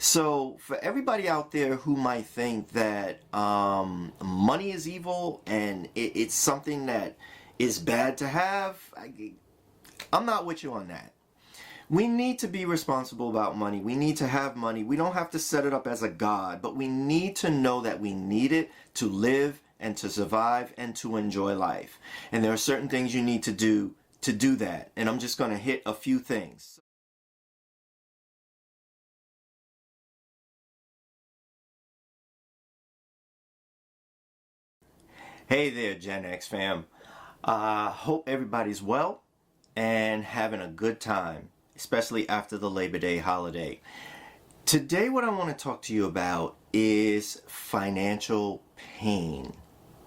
So, for everybody out there who might think that money is evil and it's something that is bad to have, I'm not with you on that. We need to be responsible about money. We need to have money. We don't have to set it up as a god, but we need to know that we need it to live and to survive and to enjoy life. And there are certain things you need to do that. And I'm just going to hit a few things. Hey there, Gen X fam. Hope everybody's well and having a good time, especially after the Labor Day holiday. Today, what I want to talk to you about is financial pain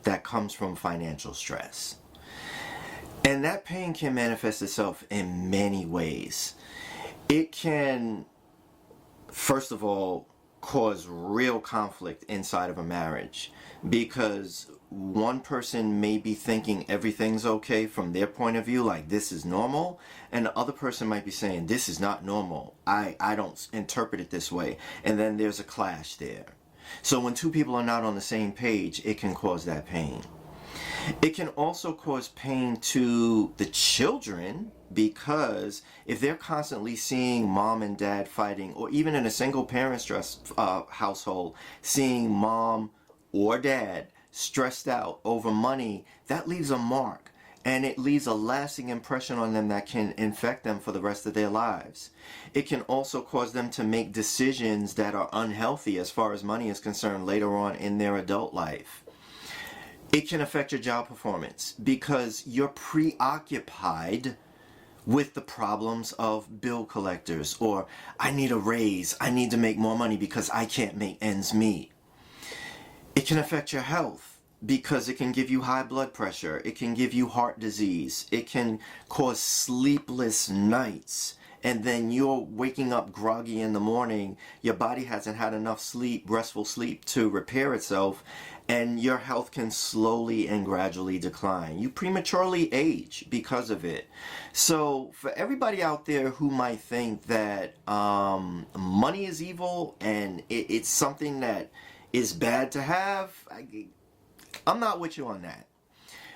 that comes from financial stress. And that pain can manifest itself in many ways. It can, first of all, cause real conflict inside of a marriage because one person may be thinking everything's okay from their point of view, like this is normal, and the other person might be saying this is not normal. I don't interpret it this way. And then there's a clash there. So when two people are not on the same page, it can cause that pain. It can also cause pain to the children because if they're constantly seeing mom and dad fighting, or even in a single parent household, seeing mom or dad stressed out over money, that leaves a mark and it leaves a lasting impression on them that can infect them for the rest of their lives. It can also cause them to make decisions that are unhealthy as far as money is concerned later on in their adult life. It can affect your job performance because you're preoccupied with the problems of bill collectors, or I need a raise, I need to make more money because I can't make ends meet. It can affect your health because it can give you high blood pressure, it can give you heart disease, it can cause sleepless nights, and then you're waking up groggy in the morning, your body hasn't had enough sleep, restful sleep to repair itself, and your health can slowly and gradually decline. You prematurely age because of it. So for everybody out there who might think that money is evil and it's something that is bad to have, I'm not with you on that.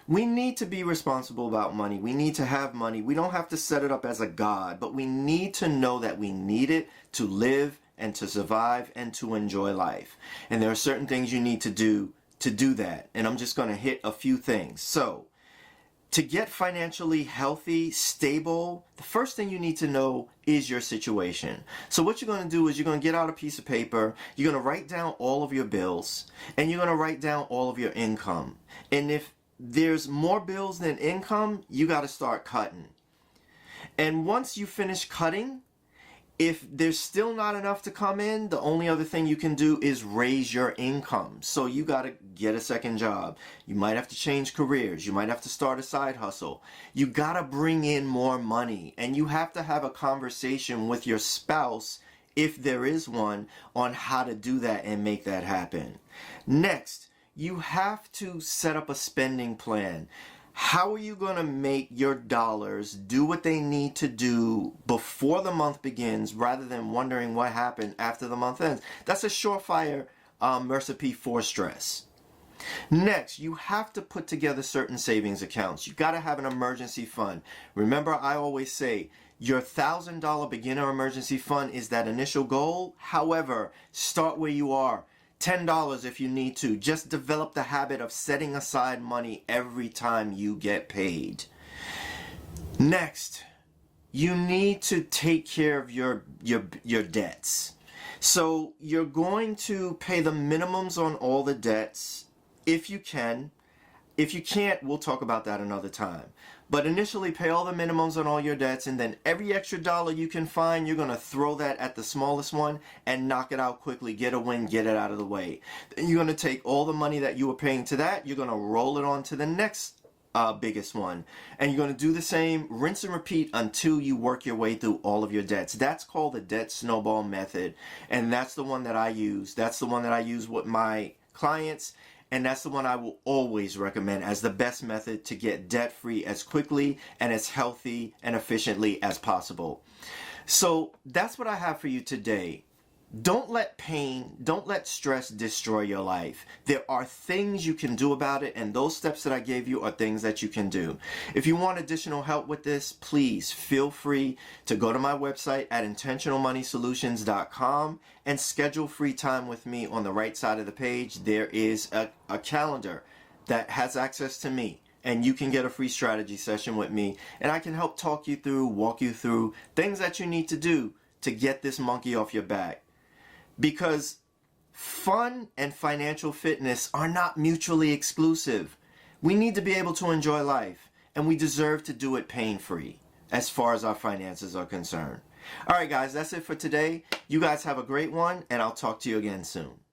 We need to be responsible about money. We need to have money. We don't have to set it up as a god, but we need to know that we need it to live and to survive and to enjoy life. And there are certain things you need to do that. And I'm just going to hit a few things. So, to get financially healthy, stable, the first thing you need to know is your situation. So what you're going to do is you're going to get out a piece of paper, you're going to write down all of your bills, and you're going to write down all of your income. And if there's more bills than income, you got to start cutting. And once you finish cutting, if there's still not enough to come in, the only other thing you can do is raise your income. So you got to get a second job. You might have to change careers. You might have to start a side hustle. You got to bring in more money. And you have to have a conversation with your spouse, if there is one, on how to do that and make that happen. Next, you have to set up a spending plan. How are you going to make your dollars do what they need to do before the month begins rather than wondering what happened after the month ends? That's a surefire recipe for stress. Next, you have to put together certain savings accounts. You got to have an emergency fund. Remember, I always say your $1,000 beginner emergency fund is that initial goal. However, start where you are. $10 if you need to. Just develop the habit of setting aside money every time you get paid. Next, you need to take care of your debts. So you're going to pay the minimums on all the debts if you can. If you can't, we'll talk about that another time. But initially, pay all the minimums on all your debts, and then every extra dollar you can find, you're going to throw that at the smallest one and knock it out quickly. Get a win, get it out of the way. Then you're going to take all the money that you were paying to that, you're going to roll it on to the next biggest one. And you're going to do the same, rinse and repeat until you work your way through all of your debts. That's called the debt snowball method. And that's the one that I use. That's the one that I use with my clients. And that's the one I will always recommend as the best method to get debt-free as quickly and as healthy and efficiently as possible. So that's what I have for you today. Don't let pain, don't let stress destroy your life. There are things you can do about it, and those steps that I gave you are things that you can do. If you want additional help with this, please feel free to go to my website at intentionalmoneysolutions.com and schedule free time with me. On the right side of the page, there is a calendar that has access to me, and you can get a free strategy session with me, and I can help talk you through, walk you through things that you need to do to get this monkey off your back. Because fun and financial fitness are not mutually exclusive. We need to be able to enjoy life, and we deserve to do it pain-free as far as our finances are concerned. All right, guys, that's it for today. You guys have a great one, and I'll talk to you again soon.